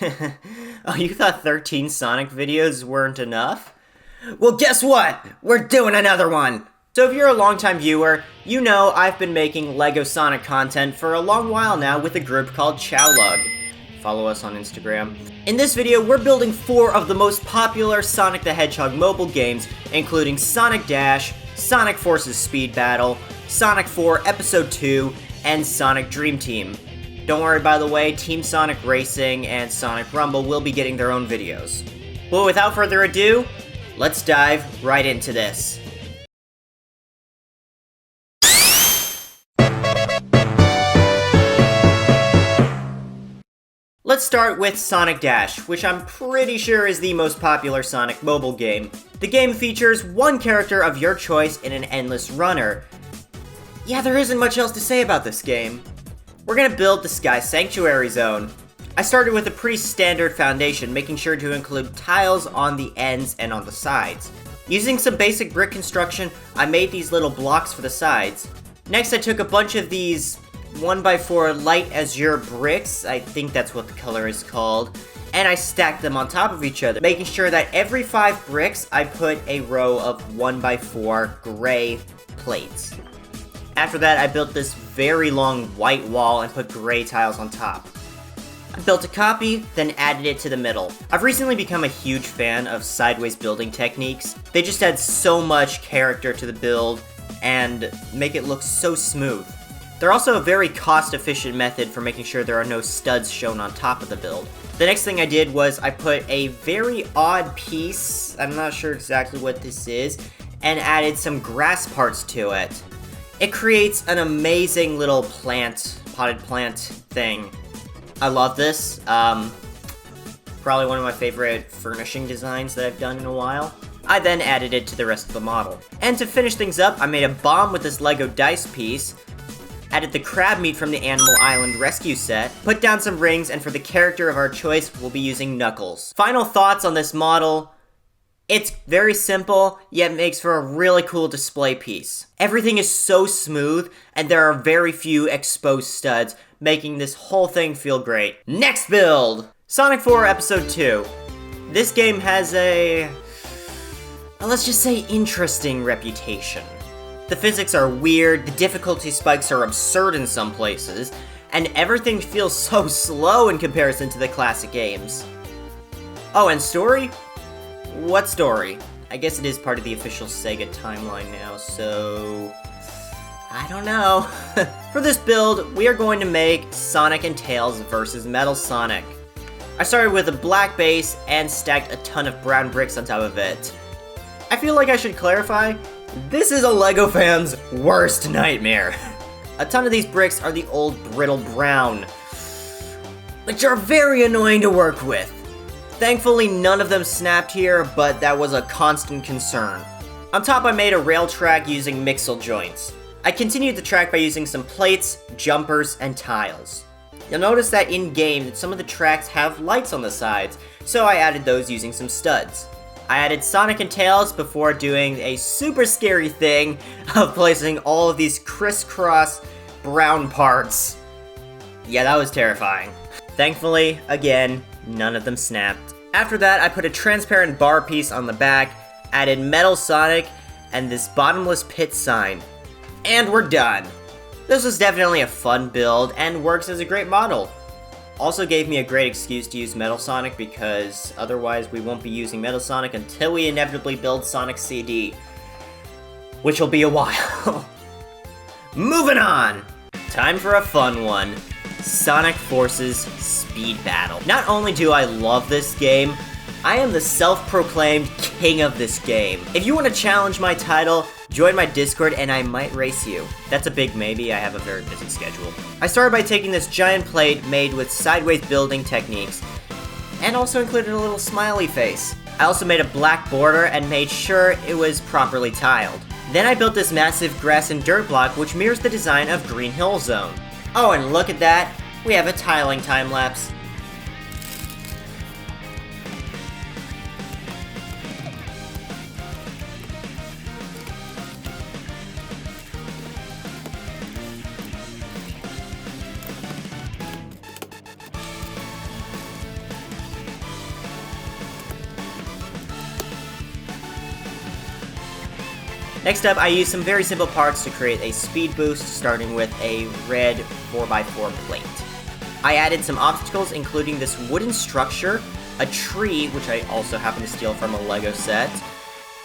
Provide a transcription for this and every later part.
Oh, you thought 13 Sonic videos weren't enough? Well, guess what? We're doing another one! So if you're a longtime viewer, you know I've been making LEGO Sonic content for a long while now with a group called Chowlug. Follow us on Instagram. In this video, we're building 4 of the most popular Sonic the Hedgehog mobile games, including Sonic Dash, Sonic Forces Speed Battle, Sonic 4 Episode 2, and Sonic Dream Team. Don't worry, by the way, Team Sonic Racing and Sonic Rumble will be getting their own videos. Well, without further ado, let's dive right into this. Let's start with Sonic Dash, which I'm pretty sure is the most popular Sonic mobile game. The game features one character of your choice in an endless runner. Yeah, there isn't much else to say about this game. We're gonna build the Sky Sanctuary Zone. I started with a pretty standard foundation, making sure to include tiles on the ends and on the sides. Using some basic brick construction, I made these little blocks for the sides. Next, I took a bunch of these 1x4 light azure bricks, I think that's what the color is called, and I stacked them on top of each other, making sure that every 5 bricks I put a row of 1x4 gray plates. After that, I built this very long white wall and put gray tiles on top. I built a copy, then added it to the middle. I've recently become a huge fan of sideways building techniques. They just add so much character to the build and make it look so smooth. They're also a very cost-efficient method for making sure there are no studs shown on top of the build. The next thing I did was I put a very odd piece, I'm not sure exactly what this is, and added some grass parts to it. It creates an amazing little potted plant thing. I love this. Probably one of my favorite furnishing designs that I've done in a while. I then added it to the rest of the model. And to finish things up, I made a bomb with this Lego dice piece, added the crab meat from the Animal Island rescue set, put down some rings, and for the character of our choice, we'll be using Knuckles. Final thoughts on this model. It's very simple, yet makes for a really cool display piece. Everything is so smooth, and there are very few exposed studs, making this whole thing feel great. Next build! Sonic 4 Episode 2. This game has a, let's just say, interesting reputation. The physics are weird, the difficulty spikes are absurd in some places, and everything feels so slow in comparison to the classic games. Oh, and story? What story? I guess it is part of the official Sega timeline now, so I don't know. For this build, we are going to make Sonic and Tails versus Metal Sonic. I started with a black base and stacked a ton of brown bricks on top of it. I feel like I should clarify, this is a LEGO fan's worst nightmare. A ton of these bricks are the old brittle brown, which are very annoying to work with. Thankfully, none of them snapped here, but that was a constant concern. On top, I made a rail track using mixel joints. I continued the track by using some plates, jumpers, and tiles. You'll notice that in-game, some of the tracks have lights on the sides, so I added those using some studs. I added Sonic and Tails before doing a super scary thing of placing all of these crisscross brown parts. Yeah, that was terrifying. Thankfully, again, none of them snapped. After that, I put a transparent bar piece on the back, added Metal Sonic, and this bottomless pit sign. And we're done. This was definitely a fun build, and works as a great model. Also gave me a great excuse to use Metal Sonic, because otherwise we won't be using Metal Sonic until we inevitably build Sonic CD. Which will be a while. Moving on! Time for a fun one. Sonic Forces Speed Battle. Not only do I love this game, I am the self-proclaimed king of this game. If you want to challenge my title, join my Discord and I might race you. That's a big maybe, I have a very busy schedule. I started by taking this giant plate made with sideways building techniques, and also included a little smiley face. I also made a black border and made sure it was properly tiled. Then I built this massive grass and dirt block which mirrors the design of Green Hill Zone. Oh, and look at that, we have a tiling time-lapse. Next up, I used some very simple parts to create a speed boost, starting with a red 4x4 plate. I added some obstacles, including this wooden structure, a tree, which I also happened to steal from a Lego set,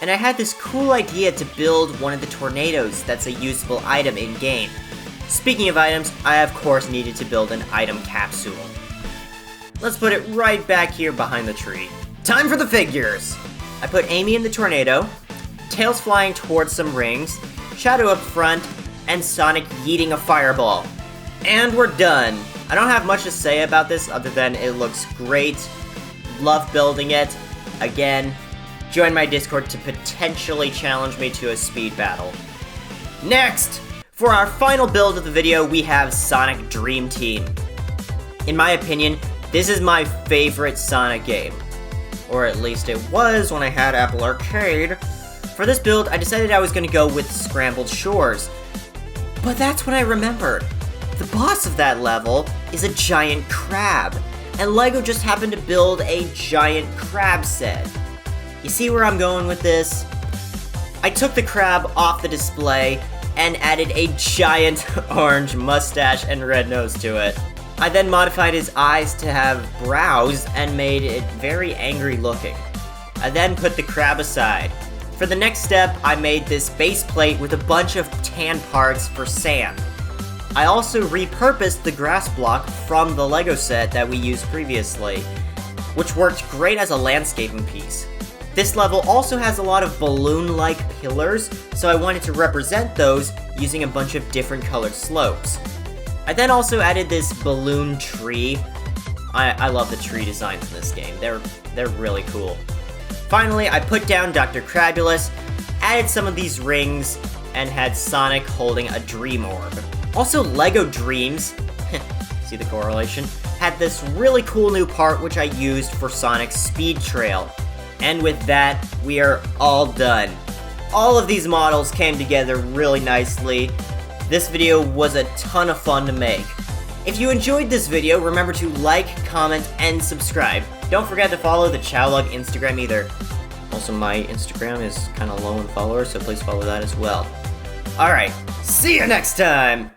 and I had this cool idea to build one of the tornadoes that's a usable item in-game. Speaking of items, I of course needed to build an item capsule. Let's put it right back here behind the tree. Time for the figures! I put Amy in the tornado, Tails flying towards some rings, Shadow up front, and Sonic yeeting a fireball. And we're done! I don't have much to say about this other than it looks great, love building it. Again, join my Discord to potentially challenge me to a speed battle. Next! For our final build of the video, we have Sonic Dream Team. In my opinion, this is my favorite Sonic game. Or at least it was when I had Apple Arcade. For this build, I decided I was going to go with Scrambled Shores. But that's when I remembered. The boss of that level is a giant crab, and LEGO just happened to build a giant crab set. You see where I'm going with this? I took the crab off the display and added a giant orange mustache and red nose to it. I then modified his eyes to have brows and made it very angry looking. I then put the crab aside. For the next step, I made this base plate with a bunch of tan parts for sand. I also repurposed the grass block from the Lego set that we used previously, which worked great as a landscaping piece. This level also has a lot of balloon-like pillars, so I wanted to represent those using a bunch of different colored slopes. I then also added this balloon tree. I love the tree designs in this game. They're really cool. Finally, I put down Dr. Crabulous, added some of these rings, and had Sonic holding a dream orb. Also, Lego Dreams, see the correlation, had this really cool new part which I used for Sonic's speed trail. And with that, we are all done. All of these models came together really nicely. This video was a ton of fun to make. If you enjoyed this video, remember to like, comment, and subscribe. Don't forget to follow the Chowlug Instagram either. Also, my Instagram is kind of low in followers, so please follow that as well. Alright, see you next time!